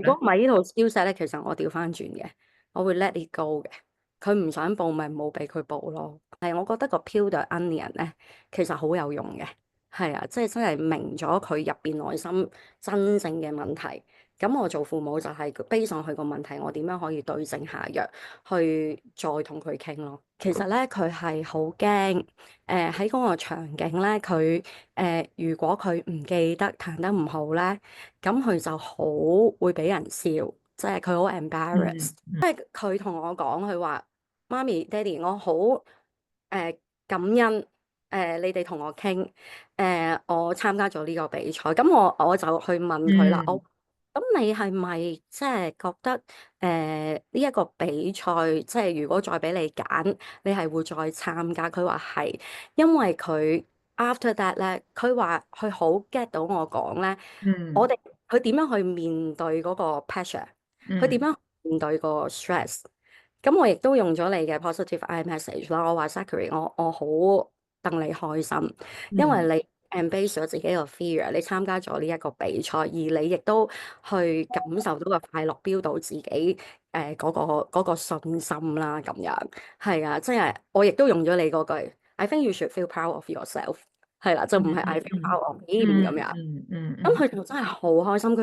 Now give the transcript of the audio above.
如果咧？唔係呢套 skillset 咧，其實我調翻轉嘅，我會 let it go 嘅。佢唔想報咪冇俾佢報咯。係，我覺得個 peel the onion 咧，其實好有用嘅。係啊，即係真係明咗佢入邊內心真正嘅問題。咁我做父母就係 base 上去個問題，我點樣可以對症下藥，去再同佢傾咯。其實咧，佢係好驚，喺嗰個場景咧，如果佢唔記得彈得唔好咧，咁佢就好會俾人笑，即係佢好 embarrass。嗯嗯即係佢同我講，佢話媽咪、爹哋，我好感恩你哋同我傾我參加咗呢個比賽，咁我就去問佢啦，嗯咁你係咪即係覺得呢一個比賽，即係如果再俾你揀，你係會再參加？佢話係，因為佢 after that 咧，佢話佢好 get 到我講咧，我嗯哋佢點樣去面對嗰個 pressure，佢點嗯樣面對個 stress。咁我亦都用咗你嘅 positive I message 啦。我話 Zachary，我好戥你開心，因嗯為你 embrace 咗自己個 fear，你參加咗呢一個比賽，而你亦都去感受到個快樂，標到自己嗰個信心啦。咁樣係啊，即係我亦都用咗你嗰句，I think you should feel proud of yourself。係啦，就唔係 I feel 嗯 proud of him 咁樣。嗯嗯嗯。咁佢就真係好開心。